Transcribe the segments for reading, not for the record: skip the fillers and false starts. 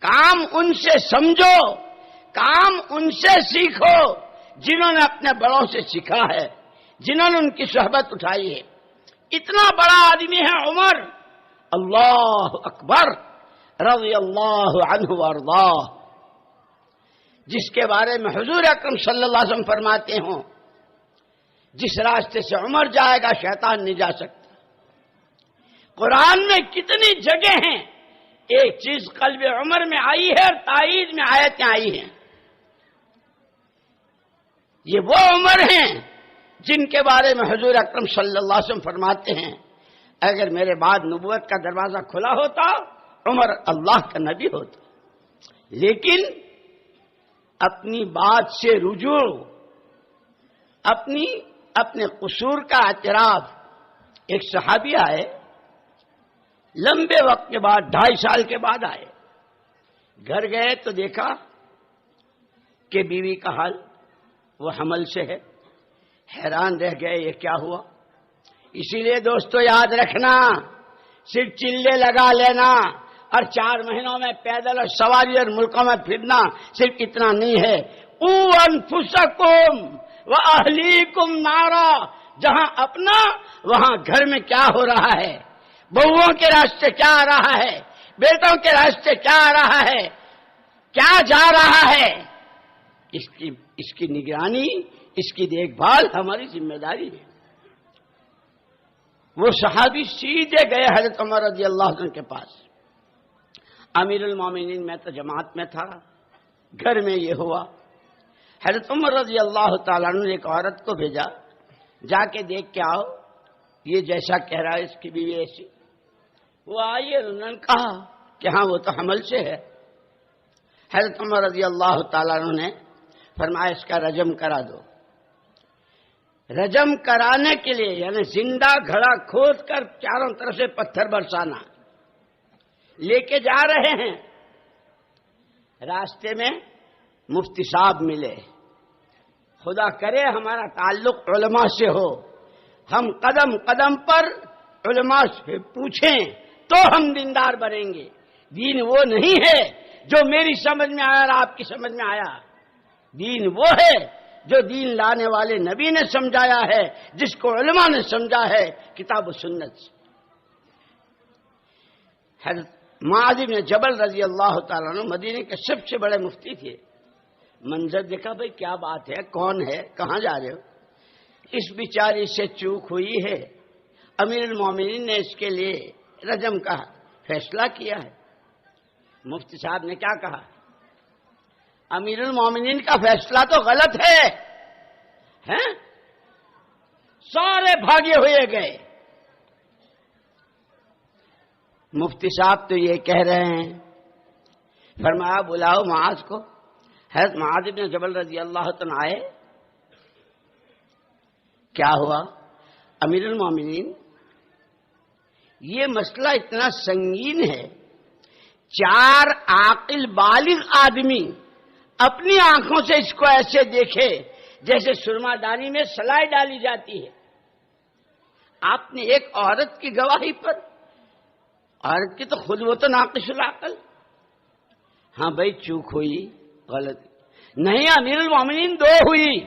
کام ان سے سمجھو، کام ان سے سیکھو جنہوں نے اپنے بڑوں سے سیکھا ہے، جنہوں نے ان کی صحبت اٹھائی ہے۔ اتنا بڑا آدمی ہے عمر، اللہ اکبر، رضی اللہ عنہ وارضاہ، جس کے بارے میں حضور اکرم صلی اللہ علیہ وسلم فرماتے ہوں جس راستے سے عمر جائے گا شیطان نہیں جا سکتا۔ قرآن میں کتنی جگہ ہیں ایک چیز قلب عمر میں آئی ہے اور تائید میں آیتیں آئی ہیں۔ یہ وہ عمر ہیں جن کے بارے میں حضور اکرم صلی اللہ علیہ وسلم فرماتے ہیں اگر میرے بعد نبوت کا دروازہ کھلا ہوتا عمر اللہ کا نبی ہوتا۔ لیکن اپنی بات سے رجوع، اپنے قصور کا اعتراف۔ ایک صحابی آئے، لمبے وقت کے بعد، 2.5 سال کے بعد آئے، گھر گئے تو دیکھا کہ بیوی کا حال وہ حمل سے ہے، حیران رہ گئے یہ کیا ہوا۔ اسی لیے دوستو یاد رکھنا، صرف چلے لگا لینا اور 4 مہینوں میں پیدل اور سواری اور ملکوں میں پھرنا صرف اتنا نہیں ہے۔ قوا انفسکم واہلیکم نارا، جہاں اپنا وہاں گھر میں کیا ہو رہا ہے، بہوؤں کے راستے کیا آ رہا ہے، بیٹوں کے راستے کیا آ رہا ہے، کیا جا رہا ہے، اس کی نگرانی، اس کی دیکھ بھال ہماری ذمہ داری ہے۔ وہ صحابی سیدھے گئے حضرت عمر رضی اللہ عنہ کے پاس۔ امیر المومنین میں تو جماعت میں تھا، گھر میں یہ ہوا۔ حضرت عمر رضی اللہ تعالیٰ عنہ نے ایک عورت کو بھیجا، جا کے دیکھ کے آؤ یہ جیسا کہہ رہا ہے اس کی بیوی ایسی۔ وہ آئی اور انہوں نے کہا کہ ہاں وہ تو حمل سے ہے۔ حضرت عمر رضی اللہ تعالیٰ عنہ نے فرمایا اس کا رجم کرا دو۔ رجم کرانے کے لیے یعنی زندہ گھڑا کھود کر چاروں طرف سے پتھر برسانا۔ لے کے جا رہے ہیں، راستے میں مفتی صاحب ملے۔ خدا کرے ہمارا تعلق علماء سے ہو، ہم قدم قدم پر علماء سے پوچھیں تو ہم دیندار بنیں گے۔ دین وہ نہیں ہے جو میری سمجھ میں آیا اور آپ کی سمجھ میں آیا، دین وہ ہے جو دین لانے والے نبی نے سمجھایا ہے، جس کو علماء نے سمجھا ہے کتاب و سنت سے۔ حضرت معاذ بن جبل رضی اللہ تعالیٰ عنہ مدینے کے سب سے بڑے مفتی تھے۔ منظر دیکھا، بھئی کیا بات ہے، کون ہے، کہاں جا رہے ہو؟ اس بیچاری سے چوک ہوئی ہے، امیر المومنین نے اس کے لیے رجم کا فیصلہ کیا ہے۔ مفتی صاحب نے کیا کہا؟ امیر المومنین کا فیصلہ تو غلط ہے، ہیں؟ سارے بھاگے ہوئے گئے۔ مفتی صاحب تو یہ کہہ رہے ہیں، فرمایا بلاؤ معاذ کو۔ حضرت معاذ بن جبل رضی اللہ عنہ آئے۔ کیا ہوا؟ امیر المومنین یہ مسئلہ اتنا سنگین ہے، 4 عاقل بالغ آدمی اپنی آنکھوں سے اس کو ایسے دیکھے جیسے سرما دانی میں سلائی ڈالی جاتی ہے۔ آپ نے ایک عورت کی گواہی پر، عورت کی تو خود وہ تو ناقص العقل، ہاں بھائی چوک ہوئی، غلط نہیں، امیر المومنین 2 ہوئی۔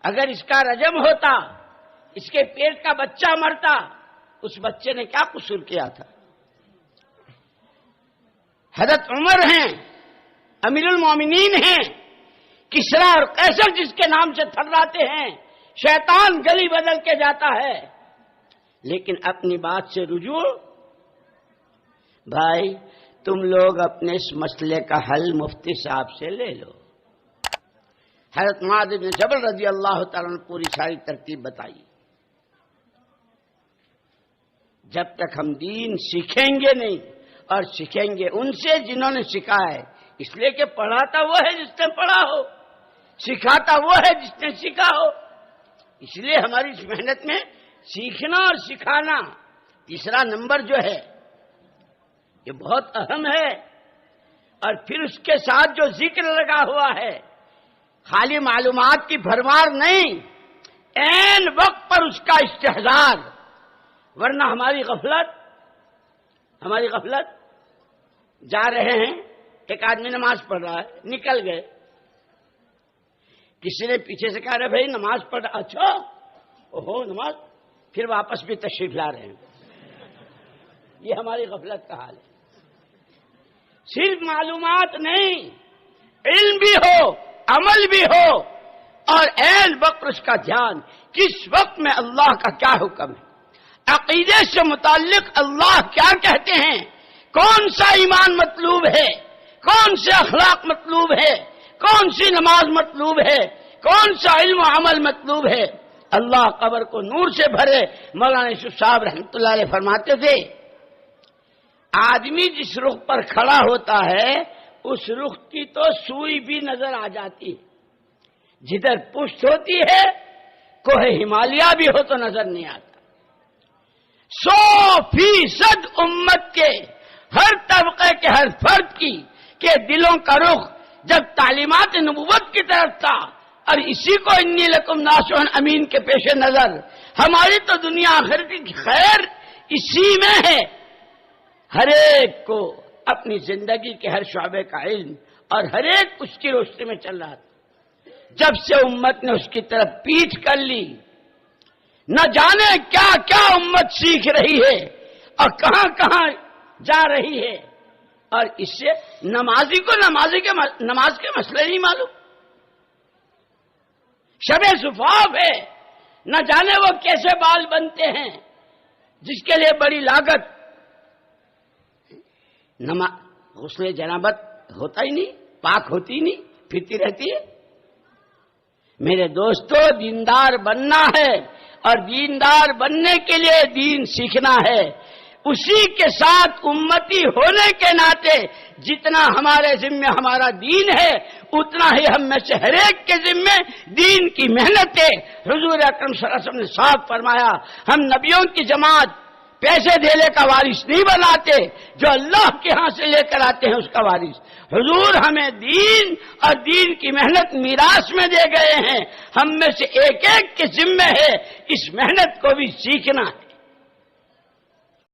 اگر اس کا رجم ہوتا، اس کے پیٹ کا بچہ مرتا، اس بچے نے کیا قصور کیا تھا؟ حضرت عمر ہیں، امیر المومنین ہیں، کسریٰ اور قیصر جس کے نام سے تھراتے ہیں، شیطان گلی بدل کے جاتا ہے، لیکن اپنی بات سے رجوع۔ بھائی تم لوگ اپنے اس مسئلے کا حل مفتی صاحب سے لے لو۔ حضرت معاذ بن جبل رضی اللہ تعالیٰ نے پوری ساری ترتیب بتائی۔ جب تک ہم دین سیکھیں گے نہیں، اور سیکھیں گے ان سے جنہوں نے سکھایا ہے، اس لیے کہ پڑھاتا وہ ہے جس نے پڑھا ہو، سکھاتا وہ ہے جس نے سیکھا ہو۔ اس لیے ہماری اس محنت میں سیکھنا اور سکھانا 3 نمبر جو ہے یہ بہت اہم ہے۔ اور پھر اس کے ساتھ جو ذکر لگا ہوا ہے، خالی معلومات کی بھرمار نہیں، عین وقت پر اس کا استحضار، ورنہ ہماری غفلت جا رہے ہیں ایک آدمی نماز پڑھ رہا ہے، نکل گئے، کسی نے پیچھے سے کہا رہے بھائی نماز پڑھ رہا، اچھا اوہو نماز، پھر واپس بھی تشریف لا رہے ہیں۔ یہ ہماری غفلت کا حال ہے۔ صرف معلومات نہیں، علم بھی ہو، عمل بھی ہو، اور عین وقت اس کا دھیان کس وقت میں اللہ کا کیا حکم ہے، عقیدے سے متعلق اللہ کیا کہتے ہیں، کون سا ایمان مطلوب ہے، کون سے اخلاق مطلوب ہے، کون سی نماز مطلوب ہے، کون سا علم و عمل مطلوب ہے۔ اللہ قبر کو نور سے بھرے۔ مولانا یوسف صاحب رحمۃ اللہ علیہ فرماتے تھے آدمی جس رخ پر کھڑا ہوتا ہے اس رخ کی تو سوئی بھی نظر آ جاتی ہے، جدھر پشت ہوتی ہے کوہ ہمالیہ بھی ہو تو نظر نہیں آتا۔ 100% امت کے ہر طبقے کے ہر فرد کی کے دلوں کا رخ جب تعلیمات نبوت کی طرف تھا، اور اسی کو انی لکم ناصح امین کے پیش نظر ہماری تو دنیا آخرت کی خیر اسی میں ہے۔ ہر ایک کو اپنی زندگی کے ہر شعبے کا علم اور ہر ایک اس کی روشنی میں چل رہا تھا۔ جب سے امت نے اس کی طرف پیٹھ کر لی، نہ جانے کیا کیا امت سیکھ رہی ہے اور کہاں کہاں جا رہی ہے، اور اس سے نمازی کو نماز کے مسئلے نہیں معلوم، شب صفاف ہے، نہ جانے وہ کیسے بال بنتے ہیں جس کے لیے بڑی لاگت، غسل جنابت ہوتا ہی نہیں، پاک ہوتی نہیں، پھرتی رہتی ہے۔ میرے دوستو دیندار بننا ہے، اور دیندار بننے کے لیے دین سیکھنا ہے۔ اسی کے ساتھ امتی ہونے کے ناطے جتنا ہمارے ذمہ ہمارا دین ہے اتنا ہی ہم میں سے ہر ایک کے ذمہ دین کی محنت ہے۔ حضور اکرم صلی اللہ علیہ وسلم نے صاف فرمایا ہم نبیوں کی جماعت پیسے دینے کا وارث نہیں بناتے، جو اللہ کے ہاں سے لے کر آتے ہیں اس کا وارث۔ حضور ہمیں دین اور دین کی محنت میراث میں دے گئے ہیں، ہم میں سے ایک ایک کے ذمہ ہے اس محنت کو بھی سیکھنا ہے۔